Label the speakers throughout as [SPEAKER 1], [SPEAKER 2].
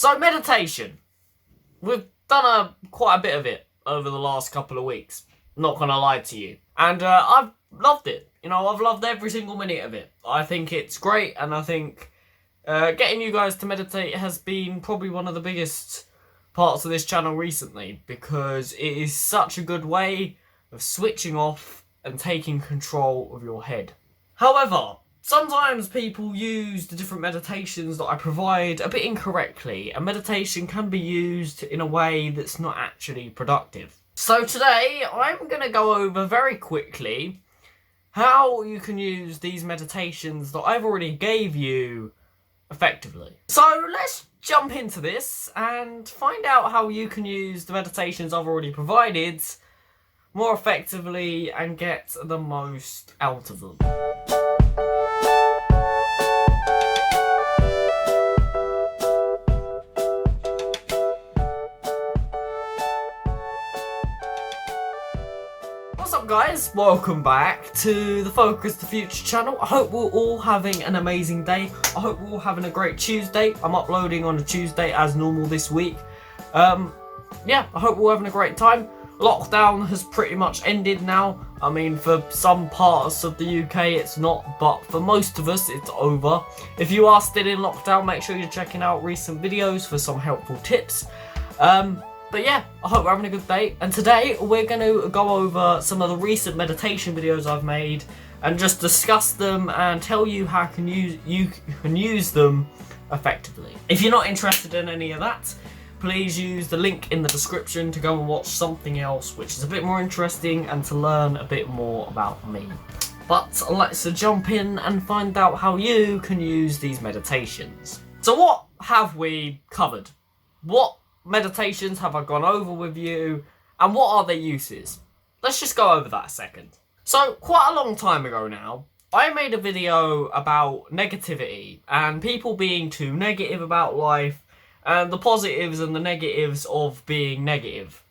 [SPEAKER 1] So meditation. We've done quite a bit of it over the last couple of weeks. Not gonna lie to you. And I've loved it. You know, I've loved every single minute of it. I think it's great, and I think getting you guys to meditate has been probably one of the biggest parts of this channel recently, because it is such a good way of switching off and taking control of your head. However, sometimes people use the different meditations that I provide a bit incorrectly, and meditation can be used in a way that's not actually productive. So today, I'm going to go over very quickly how you can use these meditations that I've already gave you effectively. So let's jump into this and find out how you can use the meditations I've already provided more effectively and get the most out of them. What's up guys, welcome back to the Focus the Future channel. I hope we're all having an amazing day. I hope we're all having a great Tuesday. I'm uploading on a Tuesday as normal this week. Yeah, I hope we're all having a great time. Lockdown has pretty much ended now. I mean, for some parts of the UK it's not, but for most of us it's over. If you are still in lockdown, make sure you're checking out recent videos for some helpful tips. But yeah, I hope we're having a good day. And today we're going to go over some of the recent meditation videos I've made and just discuss them and tell you how you can use them effectively. If you're not interested in any of that, please use the link in the description to go and watch something else which is a bit more interesting and to learn a bit more about me. But let's jump in and find out how you can use these meditations. So what have we covered? What meditations have I gone over with you, and what are their uses? Let's just go over that a second. So quite a long time ago now, I made a video about negativity and people being too negative about life and the positives and the negatives of being negative.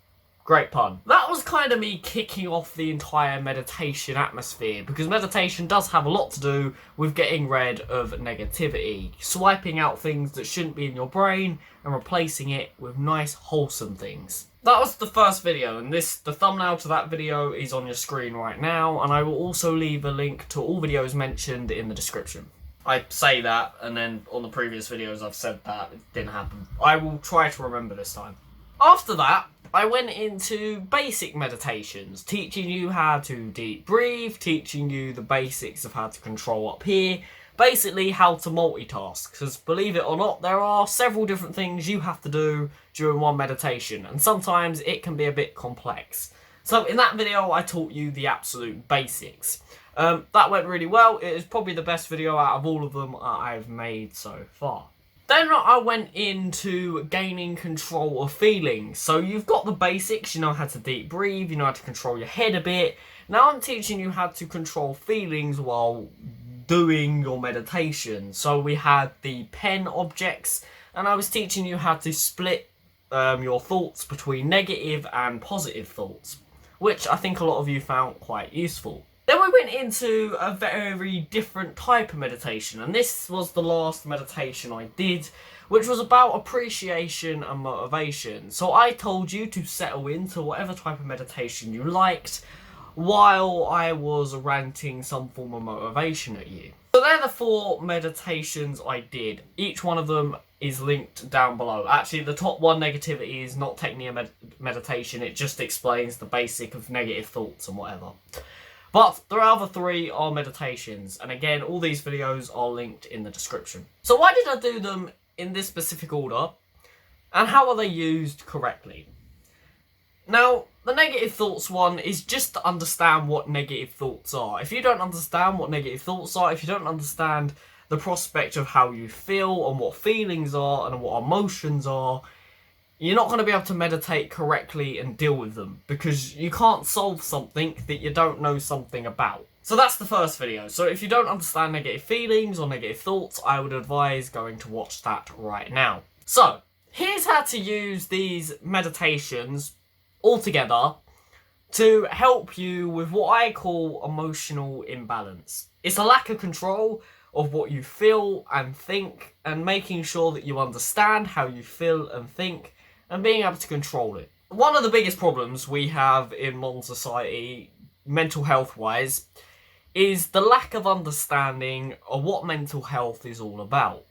[SPEAKER 1] Great pun. That was kind of me kicking off the entire meditation atmosphere, because meditation does have a lot to do with getting rid of negativity, swiping out things that shouldn't be in your brain and replacing it with nice wholesome things. That was the first video, and the thumbnail to that video is on your screen right now, and I will also leave a link to all videos mentioned in the description. I say that, and then on the previous videos I've said that. It didn't happen. I will try to remember this time. After that, I went into basic meditations, teaching you how to deep breathe, teaching you the basics of how to control up here, basically how to multitask, because believe it or not, there are several different things you have to do during one meditation, and sometimes it can be a bit complex. So in that video, I taught you the absolute basics. That went really well. It is probably the best video out of all of them I've made so far. Then I went into gaining control of feelings. So you've got the basics, you know how to deep breathe, you know how to control your head a bit. Now I'm teaching you how to control feelings while doing your meditation. So we had the pen objects, and I was teaching you how to split your thoughts between negative and positive thoughts, which I think a lot of you found quite useful. Then we went into a very different type of meditation, and this was the last meditation I did, which was about appreciation and motivation. So I told you to settle into whatever type of meditation you liked while I was ranting some form of motivation at you. So they're the 4 meditations I did. Each one of them is linked down below. Actually, the top one, negativity, is not technically a meditation. It just explains the basic of negative thoughts and whatever. But the other 3 are meditations, and again, all these videos are linked in the description. So why did I do them in this specific order, and how are they used correctly? Now, the negative thoughts one is just to understand what negative thoughts are. If you don't understand what negative thoughts are, if you don't understand the prospect of how you feel and what feelings are and what emotions are, you're not going to be able to meditate correctly and deal with them, because you can't solve something that you don't know something about. So that's the first video. So if you don't understand negative feelings or negative thoughts, I would advise going to watch that right now. So here's how to use these meditations all together to help you with what I call emotional imbalance. It's a lack of control of what you feel and think, and making sure that you understand how you feel and think, and being able to control it. One of the biggest problems we have in modern society, mental health wise, is the lack of understanding of what mental health is all about.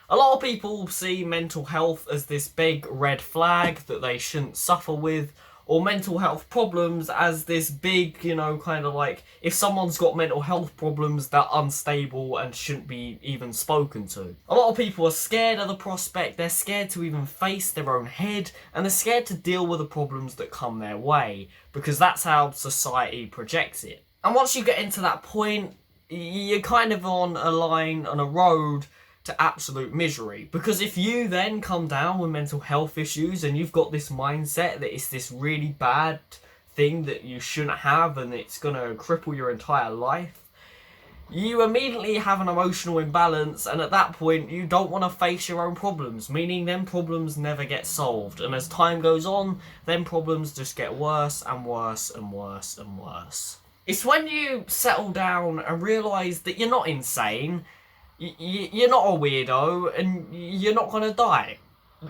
[SPEAKER 1] A lot of people see mental health as this big red flag that they shouldn't suffer with, or mental health problems as this big, kind of like, if someone's got mental health problems, they're unstable and shouldn't be even spoken to. A lot of people are scared of the prospect, they're scared to even face their own head, and they're scared to deal with the problems that come their way, because that's how society projects it. And once you get into that point, you're kind of on a road to absolute misery. Because if you then come down with mental health issues and you've got this mindset that it's this really bad thing that you shouldn't have and it's going to cripple your entire life, you immediately have an emotional imbalance, and at that point you don't want to face your own problems, meaning them problems never get solved, and as time goes on, them problems just get worse and worse and worse and worse. It's when you settle down and realise that you're not insane, you're not a weirdo, and you're not going to die.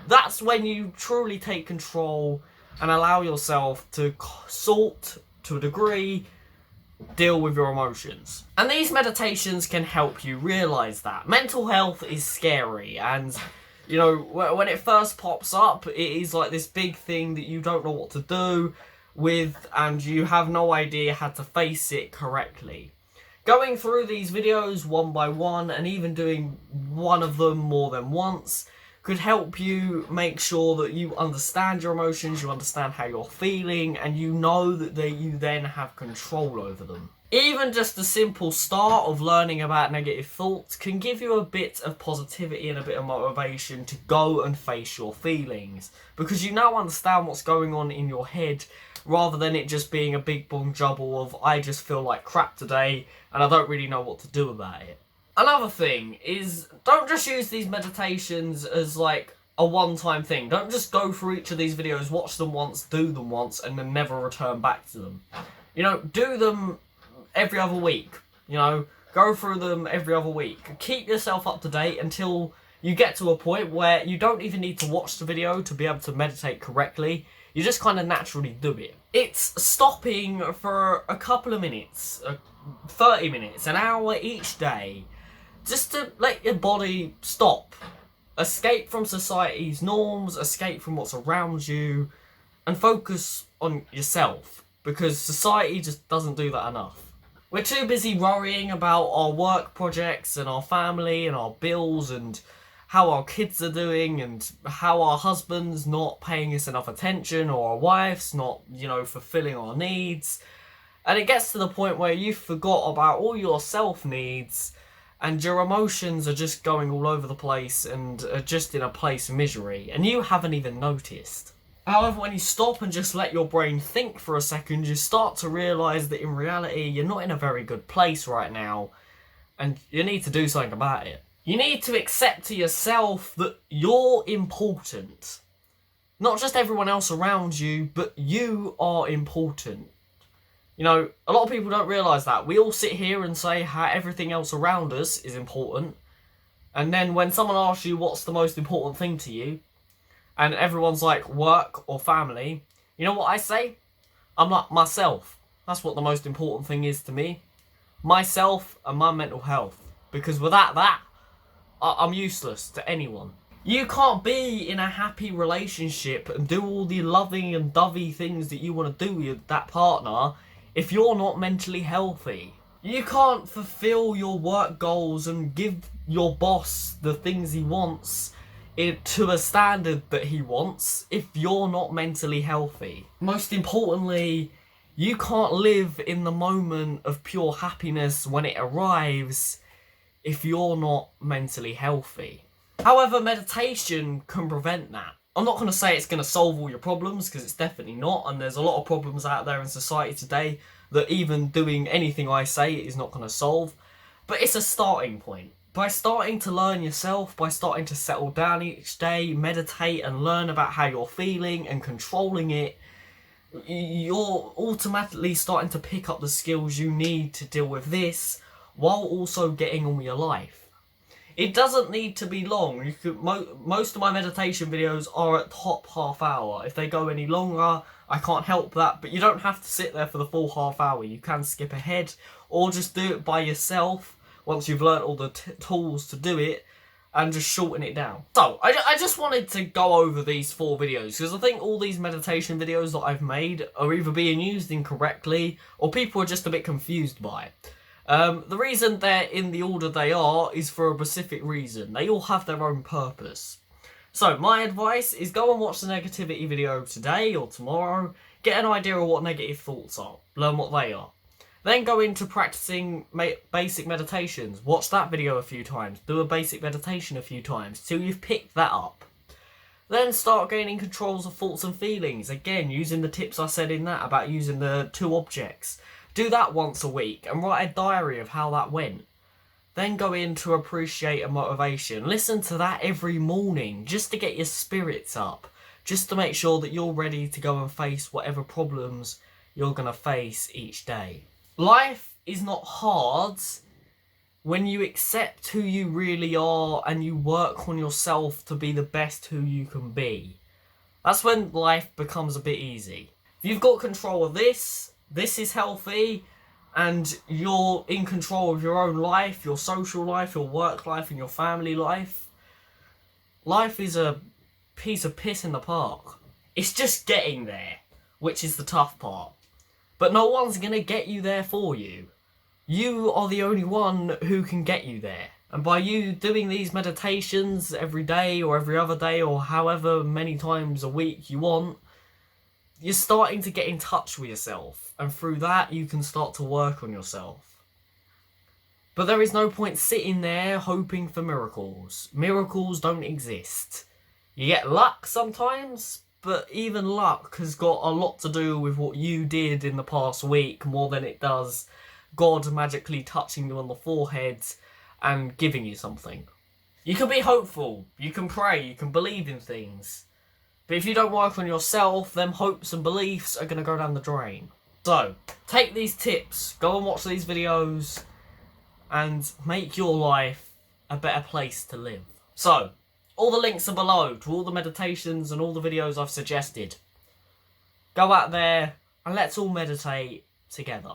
[SPEAKER 1] That's when you truly take control and allow yourself to sort, to a degree, deal with your emotions. And these meditations can help you realise that. Mental health is scary, and when it first pops up, it is like this big thing that you don't know what to do with, and you have no idea how to face it correctly. Going through these videos one by one, and even doing one of them more than once, could help you make sure that you understand your emotions, you understand how you're feeling, and you know that you then have control over them. Even just the simple start of learning about negative thoughts can give you a bit of positivity and a bit of motivation to go and face your feelings, because you now understand what's going on in your head, rather than it just being a big bong jumble of, I just feel like crap today and I don't really know what to do about it. Another thing is, don't just use these meditations as like a one-time thing. Don't just go through each of these videos, watch them once, do them once, and then never return back to them. Do them every other week. Go through them every other week. Keep yourself up to date until you get to a point where you don't even need to watch the video to be able to meditate correctly. You just kind of naturally do it. It's stopping for a couple of minutes, 30 minutes, an hour each day, just to let your body stop. Escape from society's norms, escape from what's around you, and focus on yourself, because society just doesn't do that enough. We're too busy worrying about our work projects and our family and our bills and how our kids are doing and how our husband's not paying us enough attention, or our wife's not, fulfilling our needs. And it gets to the point where you forgot about all your self needs and your emotions are just going all over the place and are just in a place of misery, and you haven't even noticed. However, when you stop and just let your brain think for a second, you start to realise that in reality you're not in a very good place right now, and you need to do something about it. You need to accept to yourself that you're important. Not just everyone else around you, but you are important. A lot of people don't realise that. We all sit here and say how everything else around us is important. And then when someone asks you what's the most important thing to you, and everyone's like work or family, you know what I say? I'm like, myself. That's what the most important thing is to me. Myself and my mental health. Because without that, I'm useless to anyone. You can't be in a happy relationship and do all the loving and dovey things that you want to do with that partner if you're not mentally healthy. You can't fulfill your work goals and give your boss the things he wants to a standard that he wants if you're not mentally healthy. Most importantly, you can't live in the moment of pure happiness when it arrives if you're not mentally healthy. However, meditation can prevent that. I'm not going to say it's going to solve all your problems, because it's definitely not, and there's a lot of problems out there in society today that even doing anything I say is not going to solve, but it's a starting point. By starting to learn yourself, by starting to settle down each day, meditate and learn about how you're feeling and controlling it, you're automatically starting to pick up the skills you need to deal with this while also getting on with your life. It doesn't need to be long. You could, most of my meditation videos are at top half hour. If they go any longer, I can't help that, but you don't have to sit there for the full half hour. You can skip ahead or just do it by yourself once you've learnt all the tools to do it, and just shorten it down. So, I just wanted to go over these 4 videos, because I think all these meditation videos that I've made are either being used incorrectly, or people are just a bit confused by it. The reason they're in the order they are is for a specific reason. They all have their own purpose. So, my advice is go and watch the negativity video today or tomorrow, get an idea of what negative thoughts are, learn what they are. Then go into practicing basic meditations. Watch that video a few times. Do a basic meditation a few times till you've picked that up. Then start gaining controls of thoughts and feelings. Again, using the tips I said in that about using the 2 objects. Do that once a week and write a diary of how that went. Then go into appreciate and motivation. Listen to that every morning just to get your spirits up. Just to make sure that you're ready to go and face whatever problems you're going to face each day. Life is not hard when you accept who you really are and you work on yourself to be the best who you can be. That's when life becomes a bit easy. If you've got control of this is healthy, and you're in control of your own life, your social life, your work life, and your family life, life is a piece of piss in the park. It's just getting there, which is the tough part. But no one's going to get you there for you. You are the only one who can get you there. And by you doing these meditations every day or every other day or however many times a week you want, you're starting to get in touch with yourself. And through that, you can start to work on yourself. But there is no point sitting there hoping for miracles. Miracles don't exist. You get luck sometimes, but even luck has got a lot to do with what you did in the past week more than it does God magically touching you on the forehead and giving you something. You can be hopeful, you can pray, you can believe in things. But if you don't work on yourself, then hopes and beliefs are going to go down the drain. So, take these tips, go and watch these videos, and make your life a better place to live. So, all the links are below to all the meditations and all the videos I've suggested. Go out there and let's all meditate together.